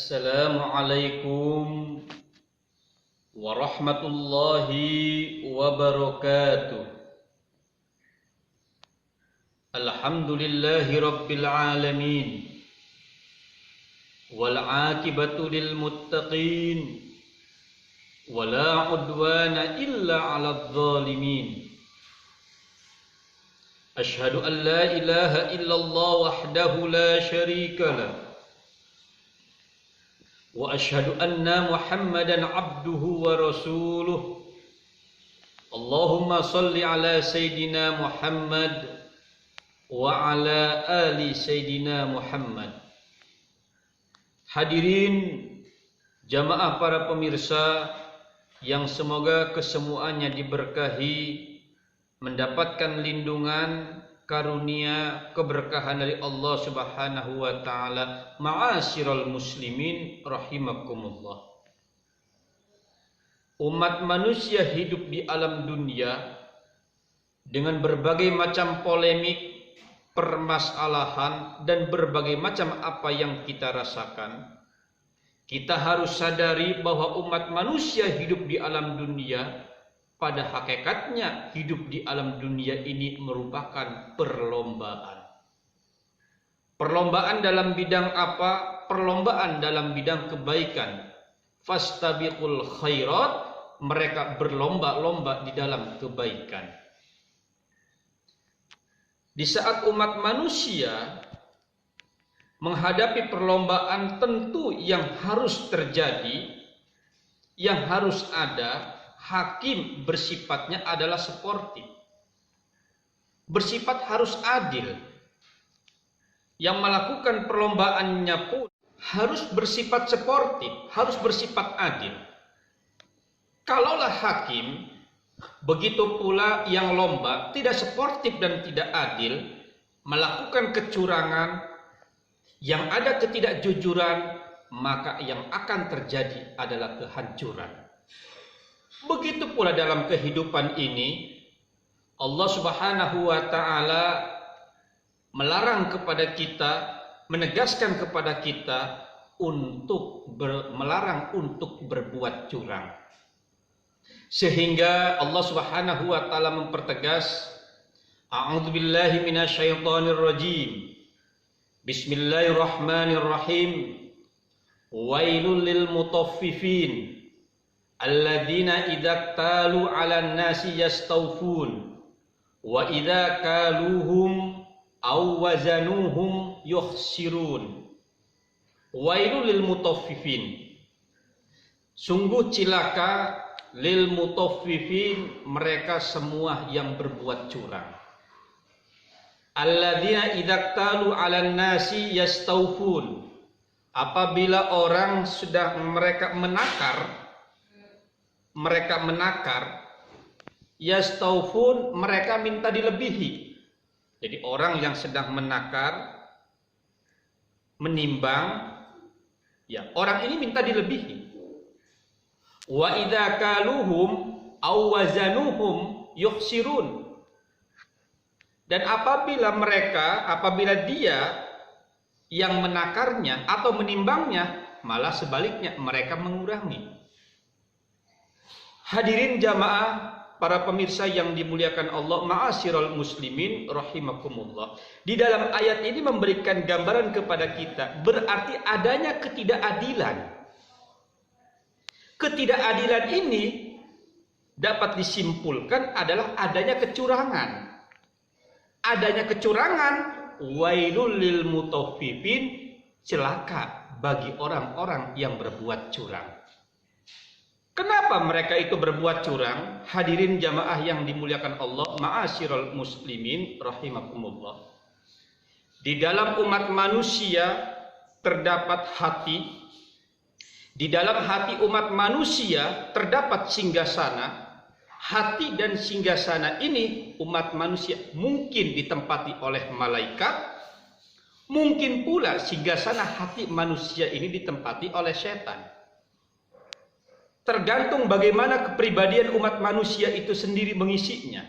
Assalamualaikum warahmatullahi wabarakatuh. Alhamdulillahi rabbil alamin. Wal aqibatu lil muttaqin. Wala udwana illa 'alal zalimin. Ashhadu an la ilaha illallah wahdahu la syarika lah. Wa ashhadu anna Muhammadan abduhu wa rasuluh. Allahumma salli ala Sayyidina Muhammad wa ala ali Sayyidina Muhammad. Hadirin jamaah para pemirsa yang semoga kesemuanya diberkahi, mendapatkan lindungan, karunia, keberkahan dari Allah Subhanahu wa taala. Ma'asyiral muslimin rahimakumullah. Umat manusia hidup di alam dunia dengan berbagai macam polemik, permasalahan, dan berbagai macam apa yang kita rasakan. Kita harus sadari bahwa umat manusia hidup di alam dunia, pada hakikatnya hidup di alam dunia ini merupakan perlombaan. Perlombaan dalam bidang apa? Perlombaan dalam bidang kebaikan. Fastabiqul khairat, mereka berlomba-lomba di dalam kebaikan. Di saat umat manusia menghadapi perlombaan, tentu yang harus terjadi, yang harus ada, hakim bersifatnya adalah sportif. Bersifat harus adil. Yang melakukan perlombaannya pun harus bersifat sportif, harus bersifat adil. Kalaulah hakim, begitu pula yang lomba tidak sportif dan tidak adil, melakukan kecurangan, yang ada ketidakjujuran, maka yang akan terjadi adalah kehancuran. Begitu pula dalam kehidupan ini, Allah Subhanahu wa taala melarang kepada kita, menegaskan kepada kita untuk melarang untuk berbuat curang. Sehingga Allah Subhanahu wa taala mempertegas, A'udzubillahi minasyaitonir rajim. Bismillahirrahmanirrahim. Wailul lil mutaffifin alladzina idza talu 'alan nasi yastawfun wa idza kaluhum aw wazanuhum yukhsirun. Wailul lil mutaffifin. Sungguh cilaka lil mutaffifin, mereka semua yang berbuat curang. Alladzina idza talu 'alan nasi yastawfun. Apabila orang sudah mereka menakar, yastawfun, mereka minta dilebihi. Jadi orang yang sedang menakar, menimbang, ya orang ini minta dilebihi. Wa idza kaluhum aw wazanuhum yukhsirun. Dan apabila dia yang menakarnya atau menimbangnya, malah sebaliknya mereka mengurangi. Hadirin jamaah para pemirsa yang dimuliakan Allah, ma'asyiral muslimin rahimakumullah. Di dalam ayat ini memberikan gambaran kepada kita, berarti adanya ketidakadilan. Ketidakadilan ini dapat disimpulkan adalah adanya kecurangan. Adanya kecurangan, wailul lil mutaffifin, celaka bagi orang-orang yang berbuat curang. Kenapa mereka itu berbuat curang? Hadirin jamaah yang dimuliakan Allah, ma'asyiral muslimin rahimakumullah. Di dalam umat manusia terdapat hati. Di dalam hati umat manusia terdapat singgasana. Hati dan singgasana ini umat manusia mungkin ditempati oleh malaikat, mungkin pula singgasana hati manusia ini ditempati oleh setan. Tergantung bagaimana kepribadian umat manusia itu sendiri mengisinya.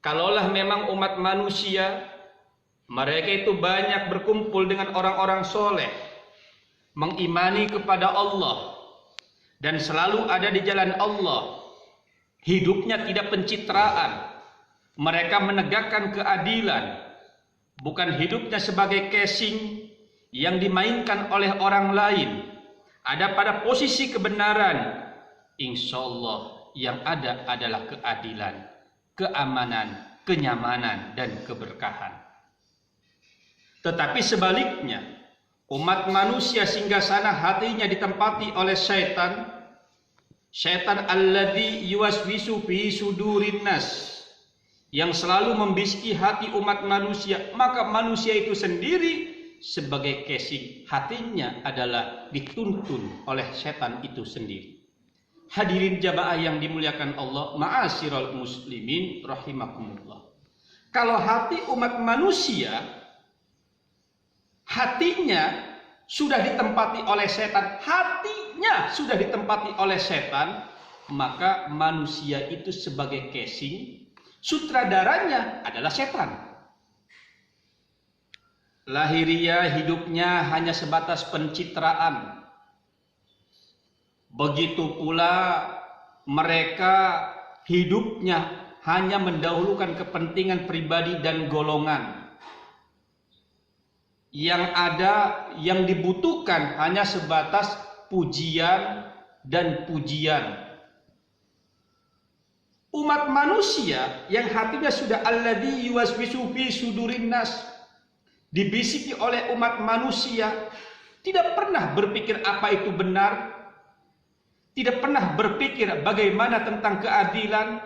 Kalaulah memang umat manusia mereka itu banyak berkumpul dengan orang-orang soleh, mengimani kepada Allah dan selalu ada di jalan Allah, hidupnya tidak pencitraan, mereka menegakkan keadilan, bukan hidupnya sebagai casing yang dimainkan oleh orang lain, ada pada posisi kebenaran, insya Allah yang ada adalah keadilan, keamanan, kenyamanan, dan keberkahan. Tetapi sebaliknya, umat manusia singgasana hatinya ditempati oleh syaitan, syaitan alladzi yuwaswisu fi sudurin nas, yang selalu membisiki hati umat manusia, maka manusia itu sendiri sebagai casing hatinya adalah dituntun oleh setan itu sendiri. Hadirin jamaah yang dimuliakan Allah, ma'asyiral muslimin rahimakumullah. Kalau hati umat manusia hatinya sudah ditempati oleh setan, maka manusia itu sebagai casing, sutradaranya adalah setan. Lahiriah hidupnya hanya sebatas pencitraan. Begitu pula mereka hidupnya hanya mendahulukan kepentingan pribadi dan golongan. Yang ada, yang dibutuhkan hanya sebatas pujian dan pujian. Umat manusia yang hatinya sudah alladzi yuwaswisu fi sudurin nas, dibisiki oleh umat manusia, tidak pernah berpikir apa itu benar, tidak pernah berpikir bagaimana tentang keadilan,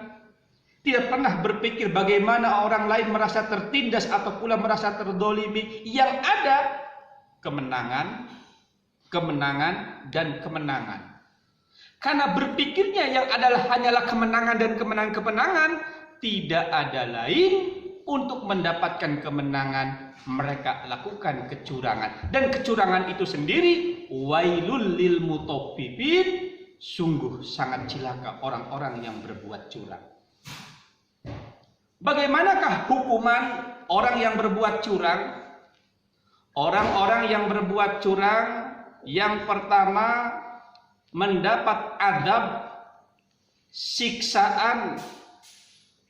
tidak pernah berpikir bagaimana orang lain merasa tertindas atau pula merasa terdolimi. Yang ada kemenangan, kemenangan, dan kemenangan. Karena berpikirnya yang adalah hanyalah kemenangan dan kemenangan-kemenangan, tidak ada lain untuk mendapatkan kemenangan, mereka lakukan kecurangan. Dan kecurangan itu sendiri, wailul lil mutaffifin, sungguh sangat cilaka orang-orang yang berbuat curang. Bagaimanakah hukuman orang yang berbuat curang? Orang-orang yang berbuat curang yang pertama mendapat adab, siksaan,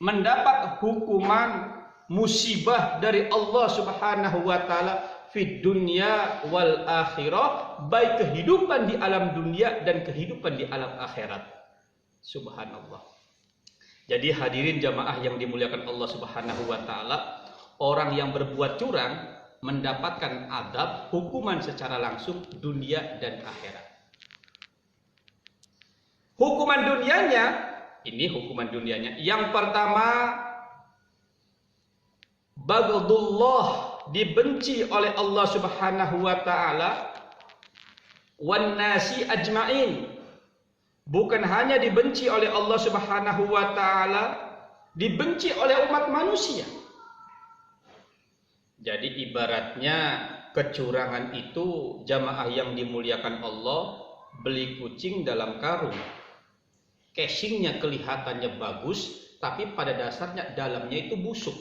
mendapat hukuman, musibah dari Allah Subhanahu wa taala fid dunya wal akhirah, baik kehidupan di alam dunia dan kehidupan di alam akhirat. Subhanallah. Jadi hadirin jamaah yang dimuliakan Allah Subhanahu wa taala, orang yang berbuat curang mendapatkan adab, hukuman secara langsung dunia dan akhirat. Hukuman dunianya, ini hukuman dunianya. Yang pertama, baghdullah, dibenci oleh Allah Subhanahu wa taala, wan nasi ajmain. Bukan hanya dibenci oleh Allah Subhanahu wa taala, dibenci oleh umat manusia. Jadi ibaratnya kecurangan itu, jamaah yang dimuliakan Allah, beli kucing dalam karung. Casingnya kelihatannya bagus, tapi pada dasarnya dalamnya itu busuk.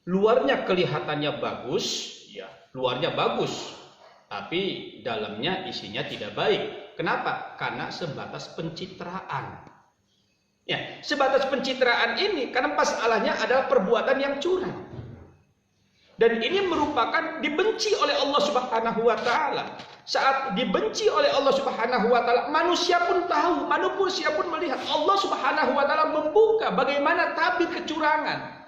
Luarnya kelihatannya bagus, ya, luarnya bagus, tapi dalamnya isinya tidak baik. Kenapa? Karena sebatas pencitraan. Ya, sebatas pencitraan ini karena masalahnya adalah perbuatan yang curang. Dan ini merupakan dibenci oleh Allah Subhanahu wa taala. Saat dibenci oleh Allah Subhanahu wa taala, manusia pun tahu, manusia pun melihat Allah Subhanahu wa taala membuka bagaimana tabir kecurangan.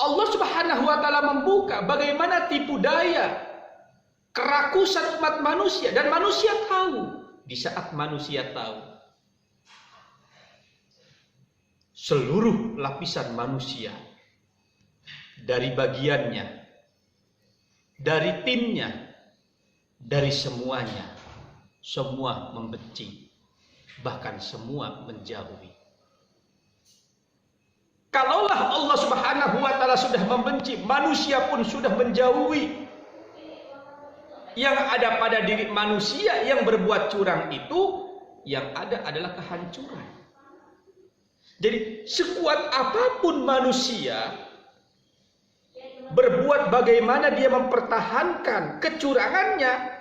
Allah Subhanahu wa taala membuka bagaimana tipu daya, kerakusan umat manusia, dan manusia tahu. Di saat manusia tahu, seluruh lapisan manusia, dari bagiannya, dari timnya, dari semuanya, semua membenci, bahkan semua menjauhi. Kalaulah Allah Subhanahu wa taala sudah membenci, manusia pun sudah menjauhi. Yang ada pada diri manusia yang berbuat curang itu, yang ada adalah kehancuran. Jadi sekuat apapun manusia, berbuat bagaimana dia mempertahankan kecurangannya.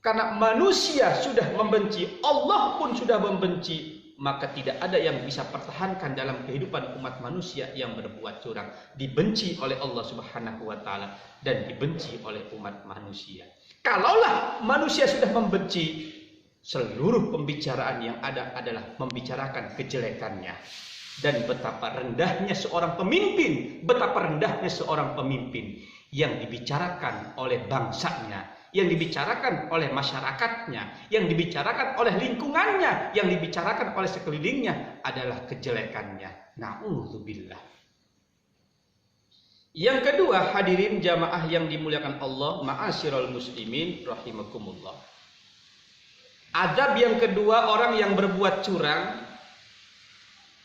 Karena manusia sudah membenci, Allah pun sudah membenci, maka tidak ada yang bisa pertahankan dalam kehidupan umat manusia yang berbuat curang. Dibenci oleh Allah Subhanahu wa taala dan dibenci oleh umat manusia. Kalaulah manusia sudah membenci, seluruh pembicaraan yang ada adalah membicarakan kejelekannya. Dan betapa rendahnya seorang pemimpin, betapa rendahnya seorang pemimpin yang dibicarakan oleh bangsanya, yang dibicarakan oleh masyarakatnya, yang dibicarakan oleh lingkungannya, yang dibicarakan oleh sekelilingnya adalah kejelekannya. Na'udzubillah. Yang kedua, hadirin jamaah yang dimuliakan Allah, ma'asyiral muslimin rahimakumullah. Adab yang kedua, orang yang berbuat curang,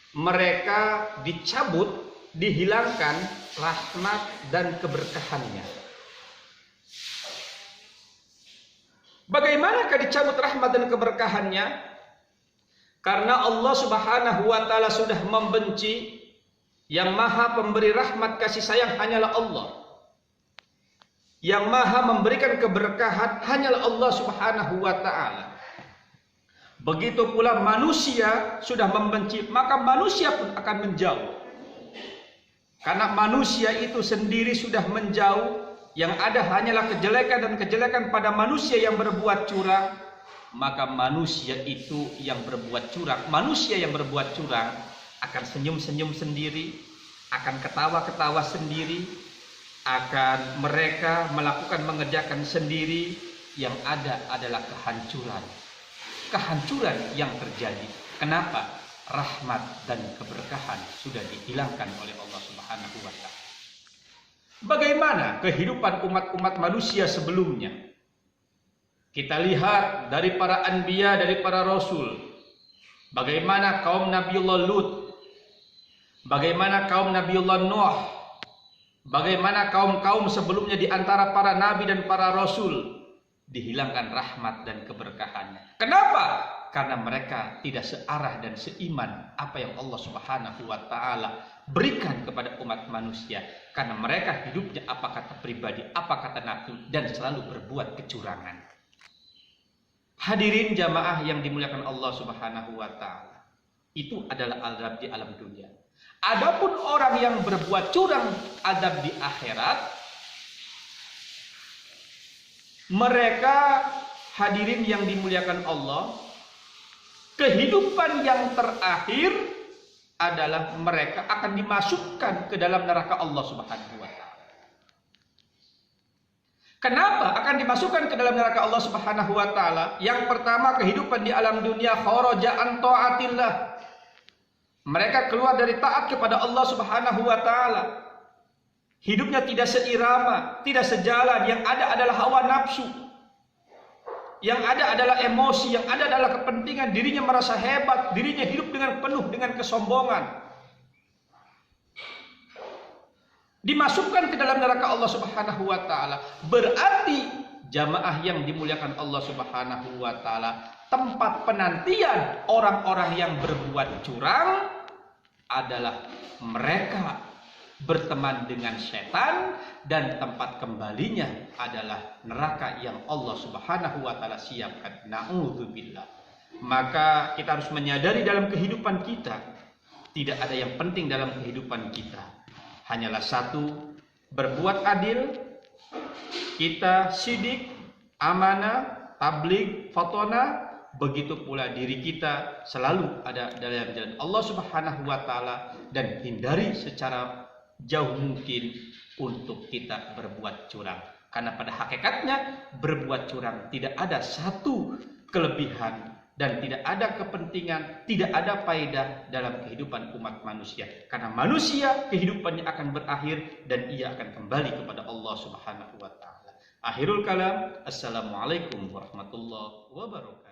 mereka dicabut, dihilangkan rahmat dan keberkahannya. Bagaimanakah dicabut rahmat dan keberkahannya? Karena Allah Subhanahu wa taala sudah membenci, yang maha pemberi rahmat kasih sayang hanyalah Allah. Yang maha memberikan keberkahan hanyalah Allah Subhanahu wa taala. Begitu pula manusia sudah membenci, maka manusia pun akan menjauh. Karena manusia itu sendiri sudah menjauh, yang ada hanyalah kejelekan dan kejelekan pada manusia yang berbuat curang, maka manusia itu yang berbuat curang, manusia yang berbuat curang akan senyum-senyum sendiri, akan ketawa-ketawa sendiri, akan mereka melakukan mengerjakan sendiri, yang ada adalah kehancuran. Kehancuran yang terjadi. Kenapa? Rahmat dan keberkahan sudah dihilangkan oleh Allah Subhanahu wa taala. Bagaimana kehidupan umat-umat manusia sebelumnya? Kita lihat dari para anbiya, dari para rasul. Bagaimana kaum Nabiullah Lut, bagaimana kaum Nabiullah Nuh, bagaimana kaum-kaum sebelumnya di antara para nabi dan para rasul dihilangkan rahmat dan keberkahannya. Kenapa? Karena mereka tidak searah dan seiman apa yang Allah Subhanahu wa taala berikan kepada umat manusia. Karena mereka hidupnya apa kata pribadi, apa kata nafsu, dan selalu berbuat kecurangan. Hadirin jamaah yang dimuliakan Allah Subhanahu wa taala, itu adalah azab di alam dunia. Adapun orang yang berbuat curang, azab di akhirat, mereka, hadirin yang dimuliakan Allah, kehidupan yang terakhir adalah mereka akan dimasukkan ke dalam neraka Allah Subhanahu wa taala. Kenapa akan dimasukkan ke dalam neraka Allah Subhanahu wa taala? Yang pertama, kehidupan di alam dunia kharaja an taatillah. Mereka keluar dari taat kepada Allah Subhanahu wa taala. Hidupnya tidak seirama, tidak sejalan, yang ada adalah hawa nafsu. Yang ada adalah emosi, yang ada adalah kepentingan, dirinya merasa hebat, dirinya hidup dengan penuh dengan kesombongan. Dimasukkan ke dalam neraka Allah Subhanahu wa taala. Berarti jamaah yang dimuliakan Allah Subhanahu wa taala, tempat penantian orang-orang yang berbuat curang adalah mereka berteman dengan setan, dan tempat kembalinya adalah neraka yang Allah Subhanahu wa taala siapkan. Na'udzubillah. Maka kita harus menyadari dalam kehidupan kita tidak ada yang penting dalam kehidupan kita. Hanyalah satu, berbuat adil, kita sidik, amanah, tabligh, fatona. Begitu pula diri kita selalu ada dalam jalan Allah Subhanahu wa taala, dan hindari secara jauh mungkin untuk kita berbuat curang. Karena pada hakikatnya berbuat curang tidak ada satu kelebihan dan tidak ada kepentingan, tidak ada faedah dalam kehidupan umat manusia. Karena manusia kehidupannya akan berakhir dan ia akan kembali kepada Allah Subhanahu wa taala. Akhirul kalam, assalamualaikum warahmatullahi wabarakatuh.